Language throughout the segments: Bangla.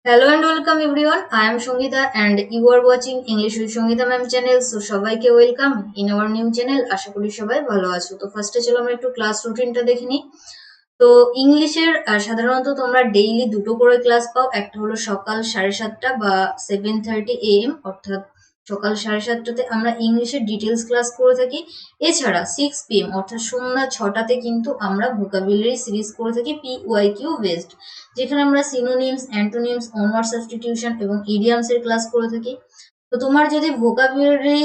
Hello and welcome everyone. I am Shongita and you are watching English with Shongita ma'am channel. So সবাইকে welcome in our new channel. আশা করি সবাই ভালো আছো। তো ফার্স্টে চলো আমরা একটু ক্লাস রুটিনটা দেখে নিই। তো ইংলিশের সাধারণত তোমরা ডেইলি দুটো করে ক্লাস পাও। একটা হলো সকাল 7:30 বা 7:30 AM, অর্থাৎ সকাল 7:30টাতে আমরা ইংলিশের ডিটেলস ক্লাস করে থাকি। এছাড়া 6 PM অর্থাৎ সন্ধ্যা 6টাতে কিন্তু আমরা ভোকাবুলারি সিরিজ করে থাকি PYQ বেসড, যেখানে আমরা সিনোনিমস, অ্যান্টোনিমস, ওয়ার্ড সাবস্টিটিউশন এবং ইডিয়ামস এর ক্লাস করে থাকি। তো তোমার যদি ভোকাবুলারি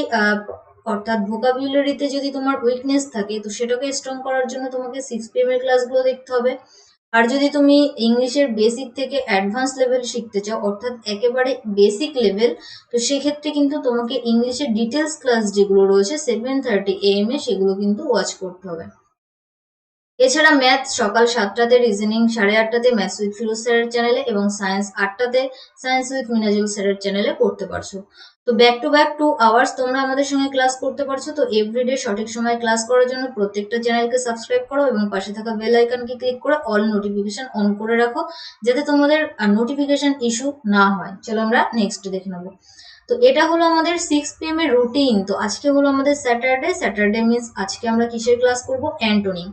অর্থাৎ ভোকাবুলারিতে যদি তোমার উইকনেস থাকে, তো সেটাকে স্ট্রং করার জন্য তোমাকে 6 PM এর ক্লাসগুলো দেখতে হবে। আর যদি তুমি ইংলিশের বেসিক থেকে অ্যাডভান্স লেভেল শিখতে চাও, অর্থাৎ একেবারে বেসিক লেভেল, তো সেক্ষেত্রে কিন্তু তোমাকে ইংলিশের ডিটেলস ক্লাস যেগুলো রয়েছে 7:30 AM এ সেগুলো কিন্তু ওয়াচ করতে হবে। এছাড়া ম্যাথ সকাল 7টাতে, রিজনিং 8:30টাতে ম্যাথস উইথ ফিরোজ স্যারের চ্যানেলে এবং সায়েন্স 8টাতে সায়েন্স উইথ মিনাজুল স্যারের চ্যানেলে করতে পারছো। তো ব্যাক টু ব্যাক 2 আওয়ার্স তোমরা আমাদের সঙ্গে ক্লাস করতে পারছো। তো এভরিডে সঠিক সময়ে ক্লাস করার জন্য প্রত্যেকটা চ্যানেলকে সাবস্ক্রাইব করো এবং পাশে থাকা বেল আইকনকে ক্লিক করে অল নোটিফিকেশন অন করে রাখো, যাতে তোমাদের নোটিফিকেশন ইস্যু না হয়। চলো আমরা নেক্সট দেখে নেবো। তো এটা হলো আমাদের 6 PM এর রুটিন। তো আজকে হলো আমাদের স্যাটারডে মিন্স আজকে আমরা কিসের ক্লাস করব? অ্যান্টোনিম।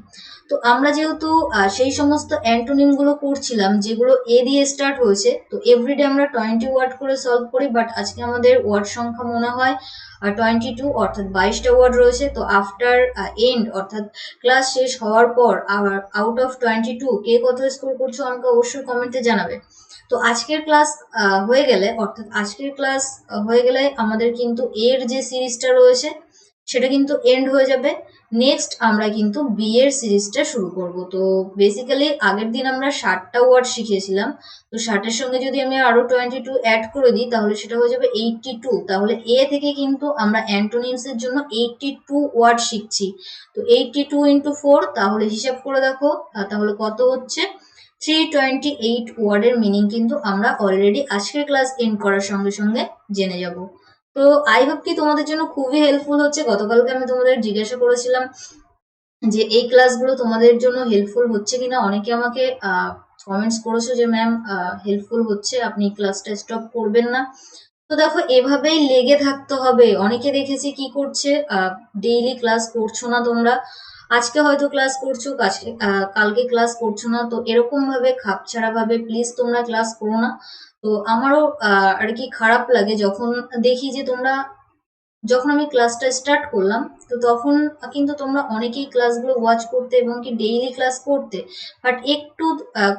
তো আমরা যেহেতু সেই সমস্ত অ্যান্টোনিম গুলো করছিলাম যেগুলো এ দিয়ে স্টার্ট হয়েছে, তো এভরিডে আমরা 20 ওয়ার্ড করে সলভ করি, বাট আজকে আমাদের ওয়ার্ড সংখ্যা মনে হয় 22, অর্থাৎ 22টা ওয়ার্ড রয়েছে। তো আফটার এন্ড অর্থাৎ ক্লাস শেষ হওয়ার পর আবার আউট অফ 22 কে কত স্কোর করছো আমাকে অবশ্যই কমেন্টে জানাবে। তো আজকের ক্লাস হয়ে গেলে, অর্থাৎ আজকের ক্লাস হয়ে গেলে আমাদের কিন্তু এর যে সিরিজটা রয়েছে সেটা কিন্তু এন্ড হয়ে যাবে। নেক্সট আমরা কিন্তু বি এর সিরিজটা শুরু করব। তো বেসিক্যালি আগের দিন আমরা 60টা ওয়ার্ড শিখেছিলাম। তো 60-এর সঙ্গে যদি আমি আরো 22 অ্যাড করে দিই, তাহলে সেটা হয়ে যাবে 82। তাহলে এ থেকে কিন্তু আমরা অ্যান্টোনিমস এর জন্য 82 ওয়ার্ড শিখছি। তো 82 ইন্টু 4, তাহলে হিসাব করে দেখো তাহলে কত হচ্ছে। 328 ওয়ার্ডের মিনিং কিন্তু আমরা অলরেডি আজকের ক্লাস এন্ড করার সঙ্গে সঙ্গে জেনে যাব। তো আই হোপ কি তোমাদের জন্য খুবই হেল্পফুল হচ্ছে। গতকালকে আমি তোমাদের জিজ্ঞাসা করেছিলাম যে এই ক্লাসগুলো তোমাদের জন্য হেল্পফুল হচ্ছে কিনা। অনেকে আমাকে কমেন্টস করেছো যে ম্যাম হেল্পফুল হচ্ছে, আপনি ক্লাসটা স্টপ করবেন না। তো দেখো, এভাবেই লেগে থাকতে হবে। অনেকে দেখেছি কি করছে, ডেইলি ক্লাস করছো না তোমরা, আজকে হয়তো ক্লাস করছো, কালকে ক্লাস করছো না। তো এরকম ভাবে খাপছাড়া ভাবে প্লিজ তোমরা ক্লাস করো না। তো আমারও আর কি খারাপ লাগে যখন দেখি যে তোমরা, যখন আমি ক্লাসটা স্টার্ট করলাম, তো তখন কিন্তু তোমরা অনেকেই ক্লাসগুলো ওয়াচ করতে এবং কি ডেইলি ক্লাস করতে, বাট একটু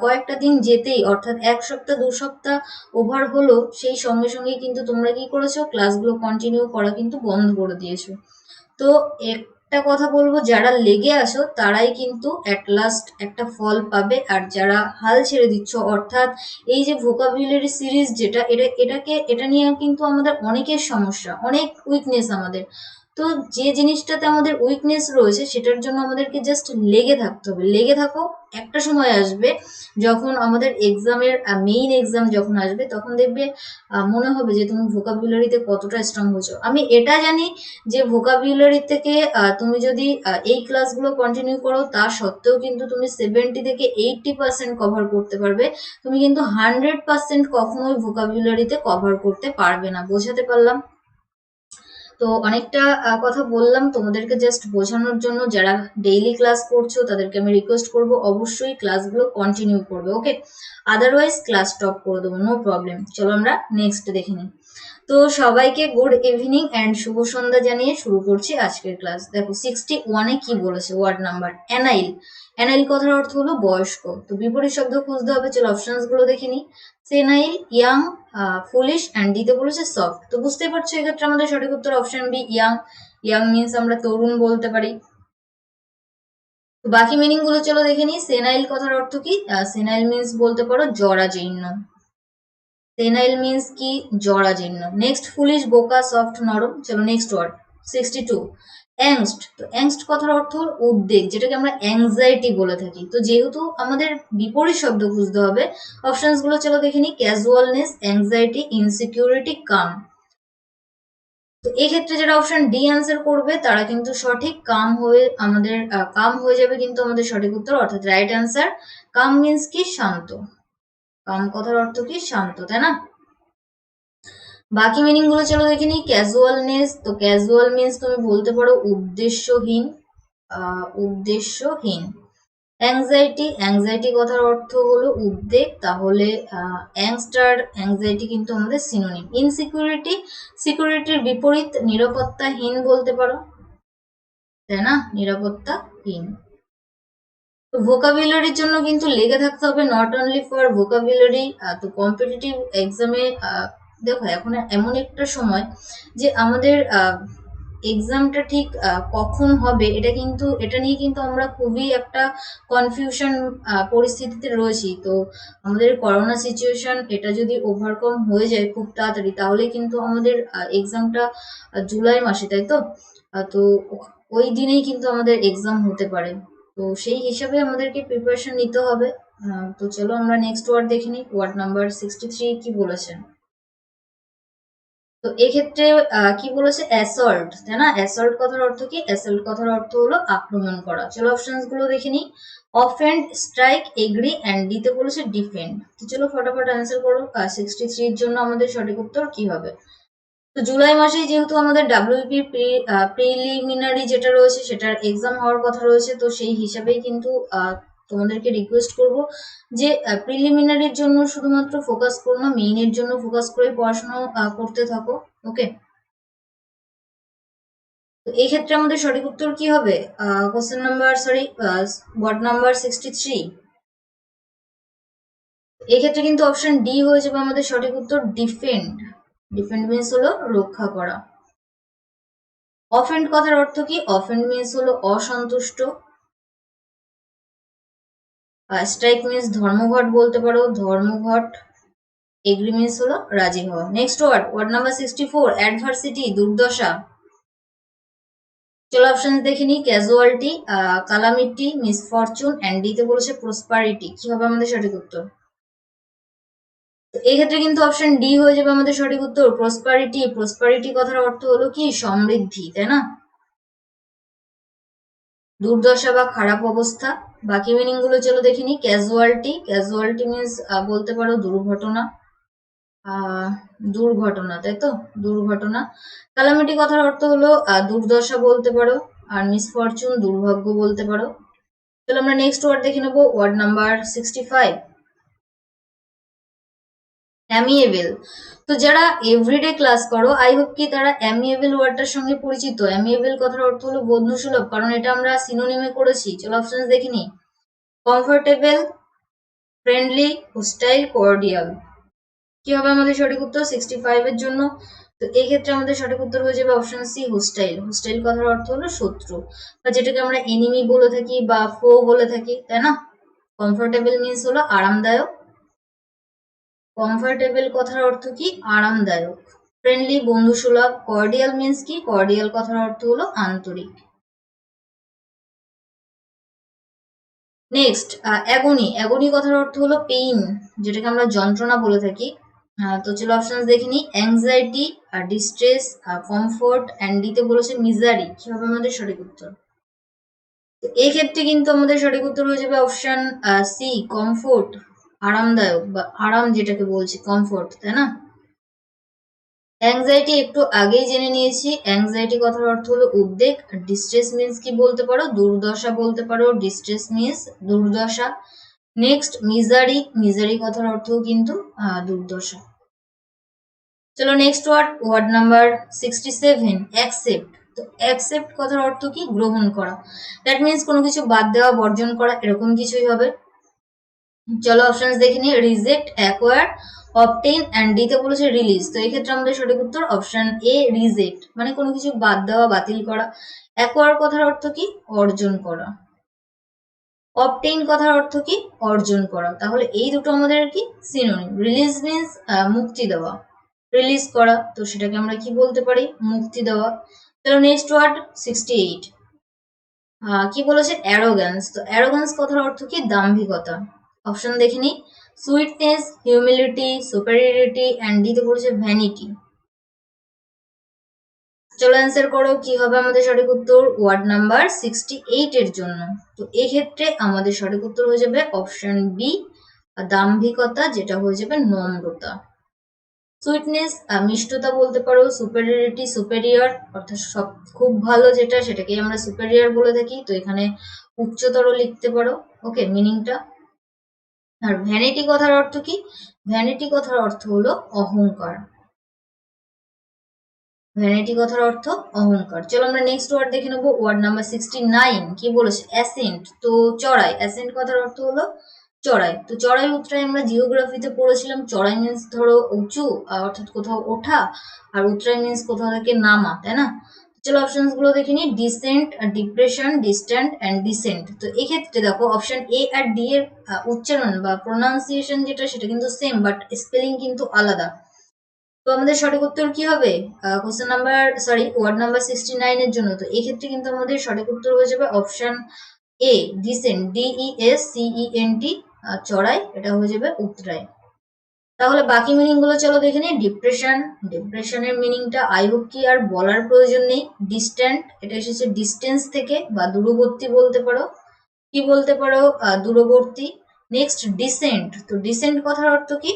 কয়েকটা দিন যেতেই, অর্থাৎ 1 সপ্তাহ 2 সপ্তাহ ওভার হলো, সেই সঙ্গে সঙ্গে কিন্তু তোমরা কি করেছো, ক্লাসগুলো কন্টিনিউ করা কিন্তু বন্ধ করে দিয়েছো। তো একটা কথা বলবো, যারা লেগে আসো তারাই কিন্তু অ্যাট লাস্ট একটা ফল পাবে, আর যারা হাল ছেড়ে দিচ্ছ, অর্থাৎ এই যে ভোকাবুলারি সিরিজ যেটা, এটা নিয়ে কিন্তু আমাদের অনেকের সমস্যা, অনেক উইকনেস আমাদের। তো যে জিনিসটাতে আমাদের উইকনেস রয়েছে সেটার জন্য আমাদেরকে জাস্ট লেগে থাকতে হবে। লেগে থাকো, একটা সময় আসবে যখন আমাদের এক্সামের মেইন এক্সাম যখন আসবে, তখন দেখবে মনে হবে যে তুমি ভোকাবুলারিতে কতটা স্ট্রং হয়েছো। আমি এটা জানি যে ভোকাবুলারি থেকে তুমি যদি এই ক্লাসগুলো কন্টিনিউ করো, তা সত্ত্বেও কিন্তু তুমি 70 থেকে 80% কভার করতে পারবে। তুমি কিন্তু 100% কখনোই ভোকাবুলারিতে কভার করতে পারবে না। বোঝাতে পারলাম? তো অনেকটা কথা বললাম তোমাদেরকে জাস্ট বোঝানোর জন্য। যারা ডেইলি ক্লাস করছো তাদেরকে আমি রিকোয়েস্ট করব অবশ্যই ক্লাসগুলো কন্টিনিউ করবে, ওকে? আদারওয়াইজ ক্লাস স্টপ করে দেবো, নো প্রবলেম। চলো আমরা নেক্সট দেখে নিই। তো সবাইকে গুড ইভিনিং অ্যান্ড শুভ সন্ধ্যা জানিয়ে শুরু করছি আজকের ক্লাস। দেখো 61-এ কি বলেছে, ওয়ার্ড নাম্বার অ্যানাইল। অ্যানাইল কথার অর্থ হলো বয়স্ক। তো বিপরীত শব্দ খুঁজতে হবে। চলো অপশনস গুলো দেখে নিই। সেনাইল, ইয়াং, ফুলিশ অ্যান্ড দিতে বলেছে সফট। তো বুঝতেই পারছো এক্ষেত্রে আমাদের সঠিক উত্তর option B, young. Young means আমরা তরুণ বলতে পারি। তো বাকি মিনিং গুলো চলো দেখে নিই। সেনাইল কথার অর্থ কি? সেনাইল মিন্স বলতে পারো জরাজীর্ণ। সেনাইল মিন্স কি? জরাজীর্ণ। নেক্সট ফুলিশ বোকা, সফট নরম। চলো নেক্সট ওয়ার্ড 62, অ্যাংস্ট। তো অ্যাংস্ট কথার অর্থ হল উদ্বেগ, যেটাকে আমরা অ্যাংজাইটি বলে থাকি। তো যেহেতু আমাদের বিপরীত শব্দ খুঁজতে হবে, অপশনস গুলো চলো দেখে নিই। ক্যাজুয়ালনেস, অ্যাংজাইটি, ইনসিকিউরিটি, কাম। তো এক্ষেত্রে যারা অপশন ডি অ্যান্সার করবে তারা কিন্তু সঠিক। কাম হয়ে আমাদের কাম হয়ে যাবে কিন্তু আমাদের সঠিক উত্তর, অর্থাৎ রাইট অ্যান্সার। কাম মিন্স কি? শান্ত। কাম কথার অর্থ কি শান্ত, তাই না? বাকি মিনিং গুলো চলো দেখে নিই। ক্যাজুয়ালনেস, তো ক্যাজুয়াল মিন্স তুমি বলতে পারো উদ্দেশ্যহীন, উদ্দেশ্যহীন। অ্যাংজাইটি, অ্যাংজাইটি কথার অর্থ হলো উদ্বেগ, তাহলে অ্যাংস্টার, অ্যাংজাইটি কিন্তু আমাদের সিনোনিম। ইনসিকিউরিটি, সিকিউরিটির বিপরীত নিরাপত্তাহীন বলতে পারো, তাই না? নিরাপত্তাহীন। তো ভোকাবুলারির জন্য কিন্তু লেগে থাকতে হবে, নট অনলি ফর ভোকাবুলারি। তো কম্পিটিটিভ এক্সামে দেখো এখন এমন একটা সময় যে আমাদের এক্সামটা ঠিক কখন হবে এটা নিয়ে কিন্তু আমরা খুবই একটা কনফিউশন পরিস্থিতিতে রয়েছি। তো আমাদের করোনা সিচুয়েশন এটা যদি ওভারকাম হয়ে যায় খুব তাড়াতাড়ি, তাহলে কিন্তু আমাদের এক্সামটা জুলাই মাসে, তাই তো? তো ওই দিনেই কিন্তু আমাদের এক্সাম হতে পারে। তো সেই হিসাবে আমাদেরকে প্রিপারেশন নিতে হবে। তো চলো আমরা নেক্সট ওয়ার্ড দেখে নিই। ওয়ার্ড নাম্বার 63 কি বলেছেন? তো এক্ষেত্রে কি বলেছে? অ্যাসল্ট, তাই না? অ্যাসল্ট কথার অর্থ কি? অ্যাসল্ট কথার অর্থ হলো আক্রমণ করা। চলো অপশনস গুলো দেখে নিই। অফেন্ড, স্ট্রাইক, এগ্রি এন্ড ডিতে বলেছে ডিফেন্ড। তো চলো ফটাফট অ্যান্সার করো। 63 এর জন্য আমাদের সঠিক উত্তর কি হবে? তো জুলাই মাসে যেহেতু আমাদের ডাব্লিউপি প্রিলিমিনারি যেটা রয়েছে সেটার এক্সাম হওয়ার কথা রয়েছে, তো সেই হিসাবেই কিন্তু তোমাদেরকে রিকোয়েস্ট করব যে প্রিলিমিনারির জন্য শুধুমাত্র ফোকাস করো না, মেইনের জন্য ফোকাস করে পড়াশোনা করতে থাকো। ওকে, তো এই ক্ষেত্রে আমাদের সঠিক উত্তর কি হবে? Question number ward number 63। এই ক্ষেত্রে কিন্তু অপশন ডি হয়ে যাবে আমাদের সঠিক উত্তর, ডিফেন্ড। ডিফেন্ড মিন্স হলো রক্ষা করা। অফেন্ড কথার অর্থ কি? অফেন্ড মিন্স হলো অসন্তুষ্ট। স্ট্রাইক মিন্স ধর্মঘট বলতে পারো, ধর্মঘট। এগ্রি মিন্স হলো রাজি হওয়া। নেক্সট ওয়ার্ড নাম্বার 64, অ্যাডভার্সিটি, দুর্দশা। চলো অপশন দেখে নিই। ক্যাজুয়ালিটি, কালামিটি, মিসফরচুন এন্ড ডিতে বলেছে প্রসপারিটি। কি হবে আমাদের সঠিক উত্তর? তো এই ক্ষেত্রে কিন্তু অপশন ডি হয়ে যাবে আমাদের সঠিক উত্তর, প্রসপারিটি। প্রসপারিটি কথার অর্থ হলো কি? সমৃদ্ধি, তাই না? দুর্দশা বা খারাপ অবস্থা। বাকি মিনিং গুলো চলো দেখে নিই। ক্যাজুয়ালিটি, ক্যাজুয়ালিটি মিন্স বলতে পারো দুর্ঘটনা, দুর্ঘটনা, তাই তো? দুর্ঘটনা। ক্যালামিটি কথার অর্থ হলো দুর্দশা বলতে পারো, আর মিসফরচুন দুর্ভাগ্য বলতে পারো। চলো আমরা নেক্সট ওয়ার্ড দেখে নেবো। Word number 65, amiable. তো যারা এভরিডে ক্লাস করো, আই হোপ কি তারা অ্যামিয়েবল ওয়ার্ডটার সঙ্গে পরিচিত। অ্যামিয়েবল কথার অর্থ হলো বন্ধুসুলভ, কারণ এটা আমরা সিনোনিমে করেছি। চলো অপশন দেখে নিই। Comfortable, friendly, hostile, cordial. কি হবে আমাদের সঠিক উত্তর 65 এর জন্য? তো এই ক্ষেত্রে আমাদের সঠিক উত্তর হয়ে যাবে অপশন সি, হোস্টাইল। হোস্টাইল কথার অর্থ হলো শত্রু, বা যেটাকে আমরা এনিমি বলে থাকি বা ফো বলে থাকি, তাই না? কমফোর্টেবল মিন্স হলো আরামদায়ক। কমফোর্টেবল কথার অর্থ কি? আরামদায়ক। ফ্রেন্ডলি বন্ধুসুলভ। কর্ডিয়াল মিন্স কি? কর্ডিয়াল কথার অর্থ হলো আন্তরিক। নেক্সট অ্যাগনি। অ্যাগনি কথার অর্থ হলো পেইন, যেটাকে আমরা যন্ত্রণা বলে থাকি। তো চলো অপশন দেখে নিই। অ্যাংজাইটি, ডিস্ট্রেস, কমফোর্ট এন্ড ডিতে বলেছে মিজারি। কি হবে আমাদের সঠিক উত্তর? তো এই ক্ষেত্রে কিন্তু আমাদের সঠিক উত্তর হয়ে যাবে অপশন সি, কমফোর্ট। আরামদায়ক বা আরাম যেটাকে বলছি, কমফোর্ট, তাই না? অ্যাংজাইটি একটু আগেই জেনে নিয়েছি। অ্যাংজাইটি কথার অর্থ হলো উদ্বেগ। ডিস্ট্রেস মিন্স কি বলতে পারো? দুর্দশা বলতে পারো। ডিস্ট্রেস মিন্স দুর্দশা। নেক্সট মিজারি, মিজারি কথার অর্থও কিন্তু দুর্দশা। চলো নেক্সট ওয়ার্ড নাম্বার 67, অ্যাকসেপ্ট। তো অ্যাকসেপ্ট কথার অর্থ কি? গ্রহণ করা। দ্যাট মিন্স কোনো কিছু বাদ দেওয়া, বর্জন করা, এরকম কিছুই হবে। চলো অপশনস দেখে নিই। রিজেক্ট, অ্যাকোয়ার, অবটেইন এন্ড ডিতে বলেছে রিলিজ। তো এই ক্ষেত্রে আমাদের সঠিক উত্তর অপশন এ, রিজেক্ট, মানে কোনো কিছু বাদ দেওয়া, বাতিল করা। অ্যাকোয়ার কথার অর্থ কি? অর্জন করা। অবটেইন কথার অর্থ কি? অর্জন করা। তাহলে এই দুটো আমাদের কি? সিনোনিম। রিলিজ মিন্স মুক্তি দেওয়া, রিলিজ করা, তো সেটাকে আমরা কি বলতে পারি? মুক্তি দেওয়া। চলো নেক্সট ওয়ার্ড 68, কি বলেছে? অ্যারোগ্যান্স। তো অ্যারোগ্যান্স কথার অর্থ কি? দাম্ভিকতা। অপশন দেখে নিই। সুইটনেস, হিউমিলিটি, সুপেরিয়রিটি এন্ড ডিতে বলেছে ভ্যানিটি। চলো অ্যান্সার করো। কি হবে আমাদের সঠিক উত্তর? ওয়ার্ড নাম্বার 68 এর জন্য। তো এই ক্ষেত্রে আমাদের সঠিক উত্তর হয়ে যাবে অপশন বি, আর দাম্ভিকতা যেটা হয়ে যাবে নম্রতা। সুইটনেস মিষ্টতা বলতে পারো, সুপেরিয়রিটি সুপেরিয়র অর্থাৎ সব খুব ভালো যেটা সেটাকে আমরা সুপেরিয়র বলে থাকি, তো এখানে উচ্চতর লিখতে পারো। ওকে, মিনিংটা। আর ভ্যানিটি কথার অর্থ কি? ভ্যানিটি কথার অর্থ হলো অহংকার। ভ্যানিটি কথার অর্থ অহংকার। চলো আমরা নেক্সট ওয়ার্ড দেখে নেবো। ওয়ার্ড নাম্বার 69 কি বলেছে? অ্যাসেন্ট। তো চড়াই, অ্যাসেন্ট কথার অর্থ হলো চড়াই। তো চড়াই উতরাই আমরা জিওগ্রাফিতে পড়েছিলাম। চড়াই মিন্স ধরো উঁচু, অর্থাৎ কোথাও ওঠা, আর উতরাই মিন্স কোথাও থেকে নামা, তাই না? চলো অপশনস গুলো দেখে নিই। Descent, depression, distant and descent. তো এক্ষেত্রে দেখো অপশন এ আর ডি এর উচ্চারণ বা প্রোনাউন্সিয়েশন যেটা সেটা কিন্তু সেম, বাট স্পেলিং কিন্তু আলাদা। তো আমাদের সঠিক উত্তর কি হবে? কোশ্চেন নাম্বার ওয়ার্ড নাম্বার 69 এর জন্য। তো এক্ষেত্রে কিন্তু আমাদের সঠিক উত্তর হয়ে যাবে অপশন এ, ডিসেন্ট, DESCENT, চড়াই, এটা হয়ে যাবে উতরাই। তাহলে বাকি মিনিং গুলো চলো দেখে নিই। ডিপ্রেশন, ডিপ্রেশনের মিনিংটা আই হোপ কি আর বলার প্রয়োজন নেই। ডিস্ট্যান্ট, এটা এসেছে ডিস্টেন্স থেকে বা দূরবর্তী বলতে পারো। কি বলতে পারো? দূরবর্তী। নেক্সট ডিসেন্ট, তো ডিসেন্ট কথার অর্থ কি?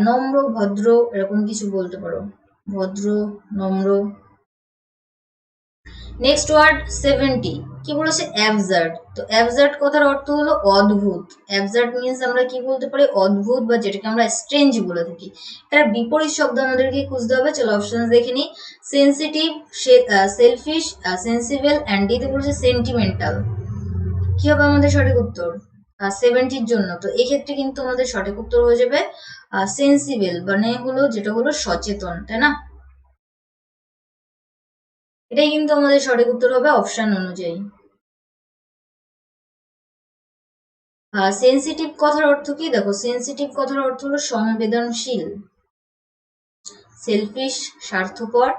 নম্র, ভদ্র, এরকম কিছু বলতে পারো। ভদ্র, নম্র। নেক্সট ওয়ার্ড 70 কি বলেছে? অ্যাবসার্ড। তো অ্যাবসার্ড কথার অর্থ হলো অদ্ভুত। অ্যাবসার্ড মিন্স আমরা কি বলতে পারি? অদ্ভুত, বা যেটাকে আমরা স্ট্রেঞ্জ বলে থাকি। তার বিপরীত শব্দ আমাদেরকে খুঁজতে হবে। চলো অপশন দেখে নিই। সেন্সিটিভ, সেলফিশ, সেন্সিবল এন্ড দিতে বলেছে সেন্টিমেন্টাল। কি হবে আমাদের সঠিক উত্তর 70-র জন্য? তো এক্ষেত্রে কিন্তু আমাদের সঠিক উত্তর হয়ে যাবে সেন্সিবল, মানে হলো যেটা হলো সচেতন, তাই না? এটাই কিন্তু আমাদের সঠিক উত্তর হবে অপশন অনুযায়ী। সেন্সিটিভ কথার অর্থ কি? দেখো সেন্সিটিভ কথার অর্থ হলো সংবেদনশীল। সেলফিশ, স্বার্থপর।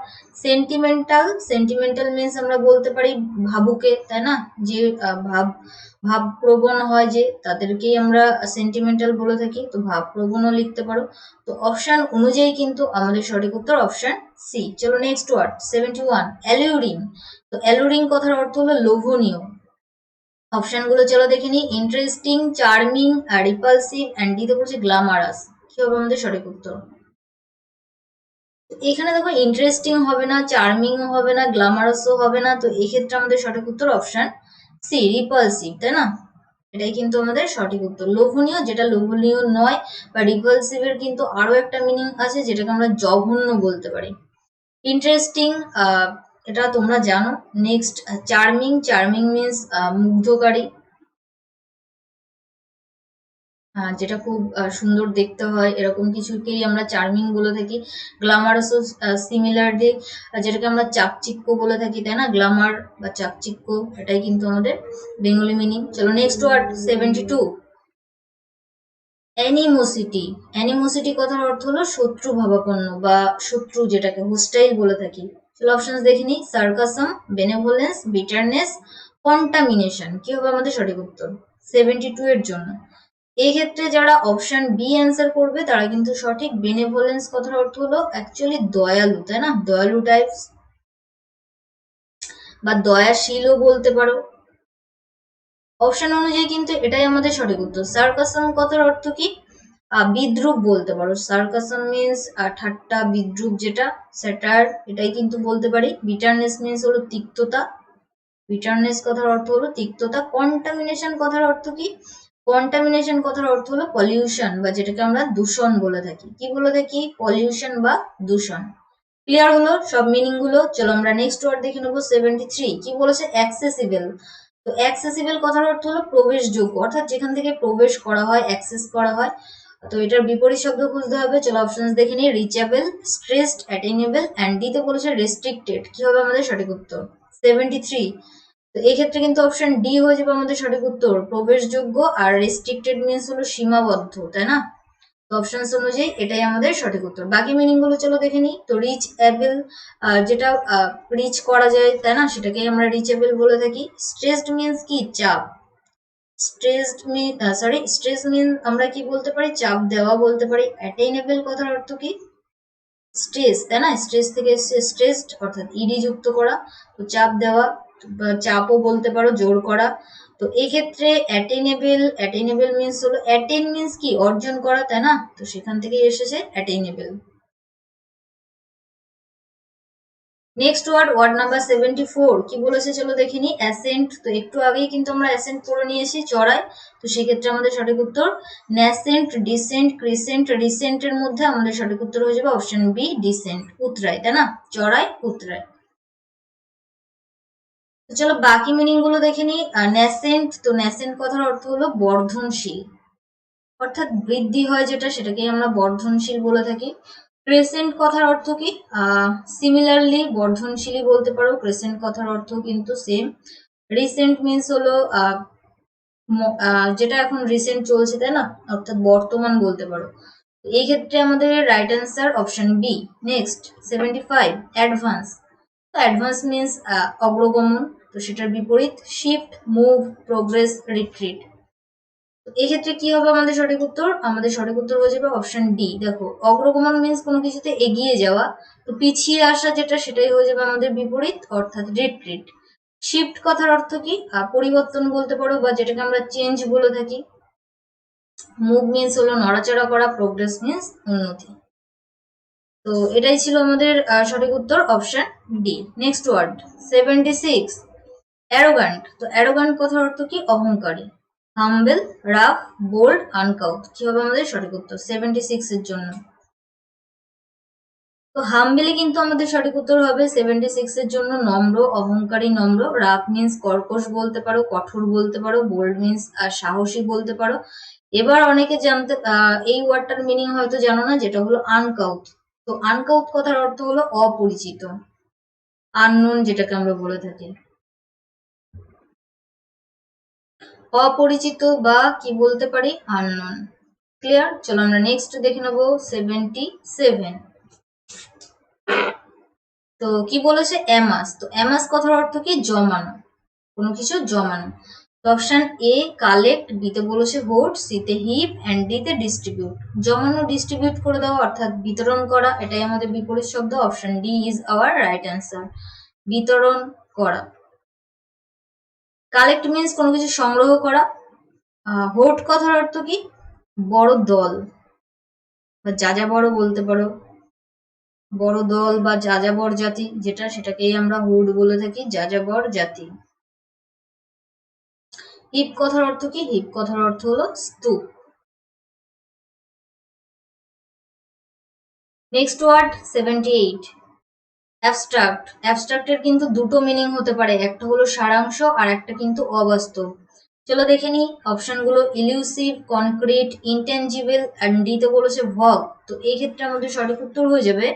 সেন্টিমেন্টাল, সেন্টিমেন্টাল মিন্স আমরা বলতে পারি ভাবুকে, তাই না? যে ভাবপ্রবণ হয় যে, তাদেরকেই আমরা সেন্টিমেন্টাল বলে থাকি। তো ভাবপ্রবণও লিখতে পারো। তো অপশন অনুযায়ী কিন্তু আমাদের সঠিক উত্তর অপশন সি। চলো নেক্সট ওয়ার্ড 71, অ্যালিউরিং। তো অ্যালুরিং কথার অর্থ হলো লোভনীয়। অপশন গুলো চলো দেখে নিই। ইন্টারেস্টিং, চার্মিং, রিপালসিভ এন্ড দিতে বলছে গ্ল্যামারাস। কি হবে আমাদের সঠিক উত্তর? এখানে দেখো ইন্টারেস্টিং হবে না, চার্মিং হবে না, গ্ল্যামারাসও হবে না। তো এক্ষেত্রে আমাদের সঠিক উত্তর অপশন সি, রিপালসিভ, তাই না? এটাই কিন্তু আমাদের সঠিক উত্তর। লোভনীয় যেটা লোভনীয় নয়, বা রিপালসিভ এর কিন্তু আরো একটা মিনিং আছে যেটাকে আমরা জঘন্য বলতে পারি। ইন্টারেস্টিং, এটা তোমরা জানো। নেক্সট চার্মিং, চার্মিং মিন্স মুগ্ধকারী, যেটা খুব সুন্দর দেখতে হয়, এরকম কিছুকেই আমরা চার্মিং বলে থাকি। গ্ল্যামারাসও সিমিলারলি, যেটাকে আমরা চাকচিক্য বলে থাকি, তাই না? গ্ল্যামার বা চাকচিক্য, এটাই কিন্তু আমাদের বেঙ্গলি মিনিং। চলো নেক্সট ওয়ার্ড 72, অ্যানিমোসিটি। অ্যানিমোসিটি কথার অর্থ হলো শত্রু ভাবাপন্ন বা শত্রু, যেটাকে হোস্টাইল বলে থাকি। চলো অপশন দেখে নিই। সার্কাসম, বেনেভোলেন্স, বিটারনেস, কন্টামিনেশন। কি হবে আমাদের সঠিক উত্তর 72 এর জন্য? এই ক্ষেত্রে যারা অপশন বি অ্যান্সার করবে তারা কিন্তু সঠিক। বেনেভোলেন্স কথার অর্থ হলো অ্যাকচুয়ালি দয়ালু, তাই না? দয়ালু টাইপস বা দয়াশীলও বলতে পারো। অপশন অনুযায়ী কিন্তু এটাই আমাদের সঠিক উত্তর। সার্কাসম কথার অর্থ কি? বিদ্রুপ বলতে পারো। সার্কাসম মিন্স ঠাট্টা, বিদ্রুপ যেটা, স্যাটার, এটাই কিন্তু বলতে পারি। বিটারনেস মিন্স হলো তিক্ততা। বিটারনেস কথার অর্থ হলো তিক্ততা। কন্টামিনেশন কথার অর্থ কি? কন্টামিনেশন কথার অর্থ হলো পলিউশন, বা যেটাকে আমরা দূষণ বলে থাকি। কি বলে থাকি? পলিউশন বা দূষণ। ক্লিয়ার হলো সব মিনিং গুলো? চলো আমরা নেক্সট ওয়ার্ড দেখে নেবো 73। কি বলেছে? অ্যাক্সেসিবল। তো অ্যাক্সেসিবল কথার অর্থ হলো প্রবেশযোগ্য, অর্থাৎ যেখান থেকে প্রবেশ করা হয়, অ্যাক্সেস করা হয়। তো এটার বিপরীত শব্দ খুঁজতে হবে। চলো অপশন দেখে নিই। রিচেবল, স্ট্রেসড, অ্যাটেনেবল এন্ড দিতে বলেছে রেস্ট্রিক্টেড। কি হবে আমাদের সঠিক উত্তর 73? তো এই ক্ষেত্রে কিন্তু অপশন ডি হয়ে যাবে আমাদের সঠিক উত্তর, প্রবেশযোগ্য। আর রেস্ট্রিক্টেড মিন্স হলো সীমাবদ্ধ, তাই না? তো অপশনস অনুযায়ী এটাই আমাদের সঠিক উত্তর। বাকি মিনিং গুলো চলো দেখে নিই। তো রিচ এবল, যেটা রিচ করা যায়, তাই না? সেটাকে আমরা রিচেবল বলে থাকি। স্ট্রেসড মিন্স কি? চাপ। স্ট্রেস মিন আমরা কি বলতে পারি? চাপ দেওয়া বলতে পারি। অ্যাটেইনেবল কথার অর্থ কি? স্ট্রেস, তাই না? স্ট্রেস থেকে এসছে স্ট্রেসড, অর্থাৎ ইডি যুক্ত করা। তো চাপ দেওয়া, চাপও বলতে পারো, জোর করা। তো তো এই ক্ষেত্রে অ্যাটেইনেবল মিন্স হলো, অ্যাটেইন মিন্স কি, অর্জন করা, তাই না? তো সেখান থেকে এসেছে অ্যাটেইনেবল। নেক্সট ওয়ার্ড নাম্বার 74 কি বলেছে চলো দেখে নি। অ্যাসেন্ট, তো একটু আগেই কিন্তু আমরা অ্যাসেন্ট পড়ে নিয়েছি, চড়াই। তো সেক্ষেত্রে আমাদের সঠিক উত্তর ন্যাসেন্ট, ডিসেন্ট, ক্রিসেন্ট, রিসেন্টের মধ্যে আমাদের সঠিক উত্তর হয়ে যাবে অপশন বি, ডিসেন্ট, উতরায়, তাই না? চড়াই, উতরায়। তো চলো বাকি মিনিং গুলো দেখে নি। ন্যাসেন্ট, তো ন্যাসেন্ট কথার অর্থ হলো বর্ধনশীল, অর্থাৎ বৃদ্ধি হয় যেটা, সেটাকেই আমরা বর্ধনশীল বলে থাকি। ক্রেসেন্ট কথার অর্থ কি, সিমিলারলি বর্ধনশীলই বলতে পারো, ক্রেসেন্ট কথার অর্থ কিন্তু সেম। রিসেন্ট মিন্স হলো যেটা এখন রিসেন্ট চলছে, তাই না? অর্থাৎ বর্তমান বলতে পারো। এই ক্ষেত্রে আমাদের right answer option B. Next 75 advance, তো অ্যাডভান্স মিন্স অগ্রগমন, তো সেটার বিপরীত শিফট, মুভ, প্রোগ্রেস, রিট্রিট। এক্ষেত্রে কি হবে আমাদের সঠিক উত্তর? আমাদের সঠিক উত্তর হয়ে যাবে অপশন ডি। দেখো, অগ্রগমন মিন্স কোনো কিছুতে এগিয়ে যাওয়া, তো পিছিয়ে আসা যেটা, সেটাই হয়ে যাবে আমাদের বিপরীত, অর্থাৎ রিট্রিট। শিফট কথার অর্থ কি, পরিবর্তন বলতে পারো, বা যেটাকে আমরা চেঞ্জ বলে থাকি। মুভ মিন্স হলো নড়াচড়া করা, প্রোগ্রেস মিন্স উন্নতি। তো এটাই ছিল আমাদের সঠিক উত্তর অপশন ডি। নেক্সট ওয়ার্ড 76 অ্যারোগান্ট, তো অ্যারোগান্ট কথার অর্থ কি, অহংকারী। হাম্বেল, রাফ, বোল্ড, আনকাউট, কি হবে আমাদের সঠিক উত্তর 76 এর জন্য? তো হাম্বেলি কিন্তু আমাদের সঠিক উত্তর হবে 76 এর জন্য নম্র, অহংকারী, নম্র। রাফ মিন্স কর্কশ বলতে পারো, কঠোর বলতে পারো। বোল্ড মিন্স সাহসী বলতে পারো। এবার অনেকে জানতে এই ওয়ার্ডটার মিনিং হয়তো জানো না, যেটা হলো আনকাউট। তো আনকাউট কথার অর্থ হলো অপরিচিত, আননোন যেটাকে আমরা বলে থাকি, অপরিচিত, বা কি বলতে পারি, আননোন। ক্লিয়ার? চলো আমরা নেক্সট দেখে নেবো 77। তো কি বলেছে, অ্যামাস, তো অ্যামাস কথার অর্থ কি, জমানো, কোনো কিছু জমানো। তো অপশন এ কালেক্ট, বিতে বলেছে হোর্ড, সিতে হিপ, অ্যান্ড ডিতে ডিস্ট্রিবিউট। জমানো, ডিস্ট্রিবিউট করে দেওয়া, অর্থাৎ বিতরণ করা, এটাই আমাদের বিপরীত শব্দ। Option D is our right answer, বিতরণ করা। কালেক্ট মিন্স কোনো কিছু সংগ্রহ করা। হোর্ড কথার অর্থ কি, বড় দল, বা যাযাবর বলতে পারো, বড় দল বা যাযাবর জাতি যেটা, সেটাকেই আমরা হোর্ড বলে থাকি, যাযাবর জাতি। হিপ কথার অর্থ কি, হিপ কথার অর্থ হলো স্তূপ। Next word 78 abstract. অ্যাবস্ট্রাক্টের কিন্তু দুটো মিনিং হতে পারে, একটা হলো সারাংশ, আর একটা কিন্তু অবাস্তব। চলো দেখে নি অপশনগুলো। ইলিউসিভ, কনক্রিট, ইনটেনজিবল, অ্যান্ড ডিতে বলেছে ভগ। তো এই ক্ষেত্রে আমাদের সঠিক উত্তর হয়ে যাবে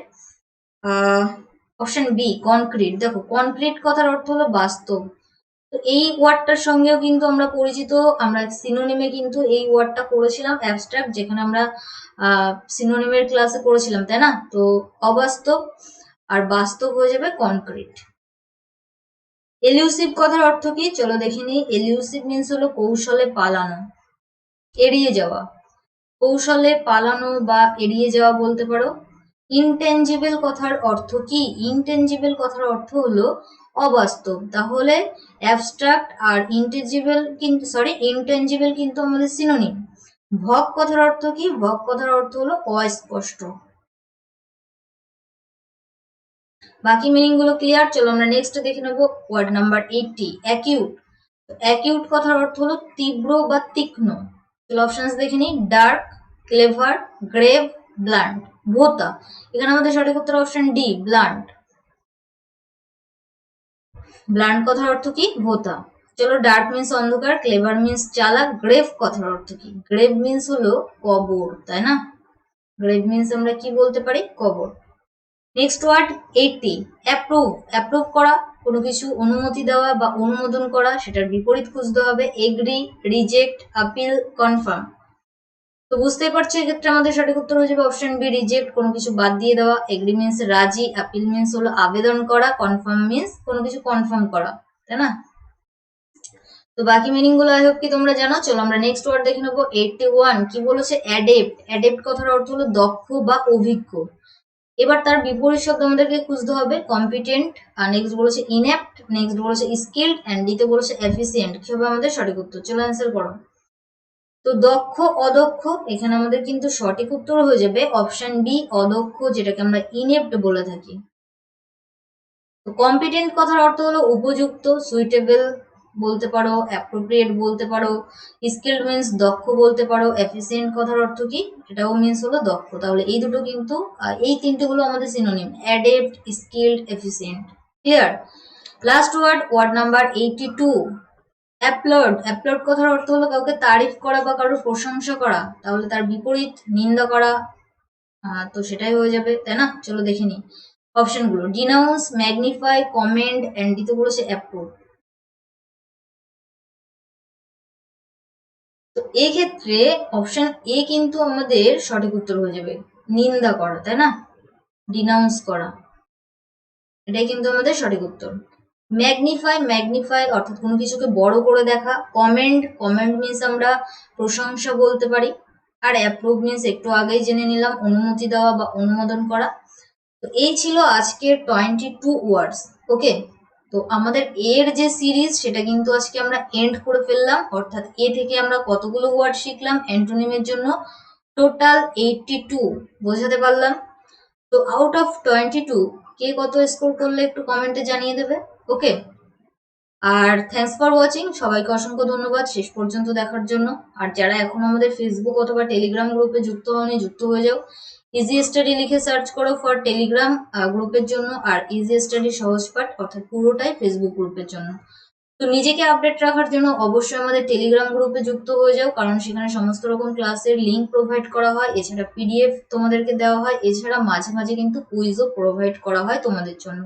অপশন বি, কনক্রিট। দেখো, কনক্রিট কথার অর্থ হলো বাস্তব। তো এই ওয়ার্ডটার সঙ্গেও কিন্তু আমরা পরিচিত, আমরা সিনোনিমে কিন্তু এই ওয়ার্ডটা করেছিলাম, অ্যাবস্ট্রাক্ট, যেখানে আমরা সিনোনিমের ক্লাসে করেছিলাম, তাই না? তো অবাস্তব আর বাস্তব হয়ে যাবে কনক্রিট। এলিউসিভ কথার অর্থ কি, চলো দেখে নিই। এলিউসিভ মিন্স হলো কৌশলে পালানো, এড়িয়ে যাওয়া, কৌশলে পালানো বা এড়িয়ে যাওয়া বলতে পারো। ইনটেনজিবল কথার অর্থ কি, ইনটেনজিবল কথার অর্থ হলো অবাস্তব। তাহলে অ্যাবস্ট্রাক্ট আর ইনটেনজিবল কিন্তু আমাদের সিনোনিম। ভগ কথার অর্থ কি, ভগ কথার অর্থ হলো অস্পষ্ট। বাকি মিনিং গুলো ক্লিয়ার? চলো আমরা নেক্সট দেখে নেবো ওয়ার্ড নাম্বার 80 অ্যাকিউট। অ্যাকিউট কথার অর্থ হলো তীব্র বা তীক্ষ্ণ। চলো অপশনস দেখে নিই। ডার্ক, ক্লেভার, গ্রেভ, ব্লান্ট, ভোতা। এখানে আমাদের সঠিক উত্তর অপশন ডি, ব্লান্ট। ব্লান্ট কথার অর্থ কি, ভোতা। চলো, ডার্ক মিন্স অন্ধকার, ক্লেভার মিন্স চালাক, গ্রেভ কথার অর্থ কি, গ্রেভ মিন্স হলো কবর, তাই না? গ্রেভ মিন্স আমরা কি বলতে পারি, কবর। Next word 80 approve. অ্যাপ্রুভ করা, কোনো কিছু অনুমতি দেওয়া বা অনুমোদন করা, সেটার বিপরীত খুঁজতে হবে। Agree, reject, appeal, confirm. তো বুঝতেই পারছো এক্ষেত্রে আমাদের সঠিক উত্তর হয়ে যাবে অপশন বি, রিজেক্ট, কোনো কিছু বাদ দিয়ে দেওয়া। এগ্রি মিন্স রাজি, আপিল মিন্স হলো আবেদন করা, কনফার্ম মিন্স কোনো কিছু কনফার্ম করা, তাই না? তো বাকি মিনিং গুলো আই হোপ কি তোমরা জানো। চলো আমরা নেক্সট ওয়ার্ড দেখে নেবো 81 কি বলেছে, অ্যাডেপ্ট। অ্যাডেপ্ট কথার অর্থ হলো দক্ষ বা অভিজ্ঞ। এবার তার বিপরীত শব্দ আমাদেরকে খুঁজতে হবে, কম্পিটেন্ট, আর নেক্সট বলেছে ইনঅ্যাপ্ট, নেক্সট বলেছে স্কিলড, এন্ড ডিতে বলেছে এফিসিয়েন্ট। কি হবে আমাদের সঠিক উত্তর? চলো অ্যান্সার করো। তো দক্ষ অদক্ষ, এখানে আমাদের কিন্তু সঠিক উত্তর হয়ে যাবে অপশন বি অদক্ষ, যেটাকে আমরা ইনএপ্ট বলে থাকি। তো কম্পিটেন্ট কথার অর্থ হলো উপযুক্ত, সুইটেবল বলতে পারো, অ্যাপ্রোপ্রিয়েট বলতে পারো, স্কিলড মিন্স দক্ষ বলতে পারো, এফিসিয়েন্ট কথার অর্থ কি? এটাও মিন্স হলো দক্ষ। তাহলে এই দুটো কিন্তু এই তিনটে হলো আমাদের synonym, adept, skilled, efficient. Clear? Last word, word number 82, applaud. Applaud কথার অর্থ হলো কাউকে তারিফ করা বা কারোর প্রশংসা করা। তাহলে তার বিপরীত নিন্দা করা, তো সেটাই হয়ে যাবে, তাই না? চলো দেখে নিই অপশনগুলো। ডিনাউন্স, ম্যাগনিফাই, কমেন্ড, এন্ড দিতে বলেছে অ্যাপ্রুভ। তো এই ক্ষেত্রে অপশন এ কিন্তু আমাদের সঠিক উত্তর হয়ে যাবে, নিন্দা করা, তাই না? ডিনাউন্স করা, এটাই কিন্তু আমাদের সঠিক উত্তর। ম্যাগনিফাই, ম্যাগনিফাই অর্থাৎ কোনো কিছুকে বড় করে দেখা। কমেন্ট, কমেন্ট মিন্স আমরা প্রশংসা বলতে পারি। আর অ্যাপ্রুভ মিন্স একটু আগেই জেনে নিলাম, অনুমতি দেওয়া বা অনুমোদন করা। তো এই ছিল আজকের 22 ওয়ার্ডস। ওকে, তো আমাদের এর যে সিরিজ সেটা কিন্তু আজকে আমরা এন্ড করে ফেললাম, অর্থাৎ এ থেকে আমরা কতগুলো ওয়ার্ড শিখলাম অ্যান্টোনিমের জন্য? টোটাল 82। বোঝাতে পারলাম? তো আউট অফ 22 কে কত স্কোর করলে একটু কমেন্টে জানিয়ে দেবে। ওকে, আর থ্যাঙ্কস ফর ওয়াচিং, সবাইকে অসংখ্য ধন্যবাদ শেষ পর্যন্ত দেখার জন্য। আর যারা এখন আমাদের ফেসবুক অথবা টেলিগ্রাম গ্রুপে যুক্ত হয়নি, যুক্ত হয়ে যাও। ইজি স্টাডি লিখে সার্চ করো ফর টেলিগ্রাম গ্রুপের জন্য, আর ইজি স্টাডি সহজ পাঠ অর্থাৎ পুরোটাই ফেসবুক গ্রুপের জন্য। তো নিজেকে আপডেট রাখার জন্য অবশ্যই আমাদের টেলিগ্রাম গ্রুপে যুক্ত হয়ে যাও, কারণ সেখানে সমস্ত রকম ক্লাসের লিঙ্ক প্রোভাইড করা হয়, এছাড়া পিডিএফ তোমাদেরকে দেওয়া হয়, এছাড়া মাঝে মাঝে কিন্তু কুইজও প্রোভাইড করা হয় তোমাদের জন্য।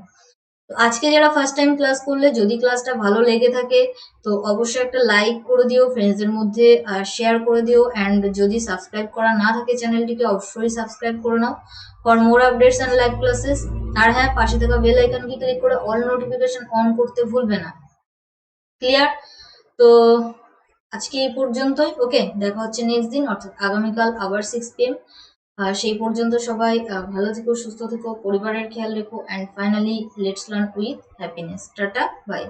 তো আজকে যারা ফার্স্ট টাইম ক্লাস করলে, যদি ক্লাসটা ভালো লেগে থাকে তো অবশ্যই একটা লাইক করে দিও, ফ্রেন্ডসদের মধ্যে শেয়ার করে দিও, অ্যান্ড যদি সাবস্ক্রাইব করা না থাকে চ্যানেলটিকে অবশ্যই সাবস্ক্রাইব করে নাও for more updates and live classes. আর হ্যাঁ, পাশে থাকা বেল আইকনকে ক্লিক করে অল নোটিফিকেশন অন করতে ভুলবে না। ক্লিয়ার? তো আজকে এই পর্যন্তই। ওকে, দেখা হচ্ছে নেক্সট দিন অর্থাৎ আগামীকাল আবার 6 PM। সেই পর্যন্ত সবাই ভালো থেকো, সুস্থ থেকো, পরিবারের খেয়াল রেখো, and finally let's learn with happiness. Tata, by.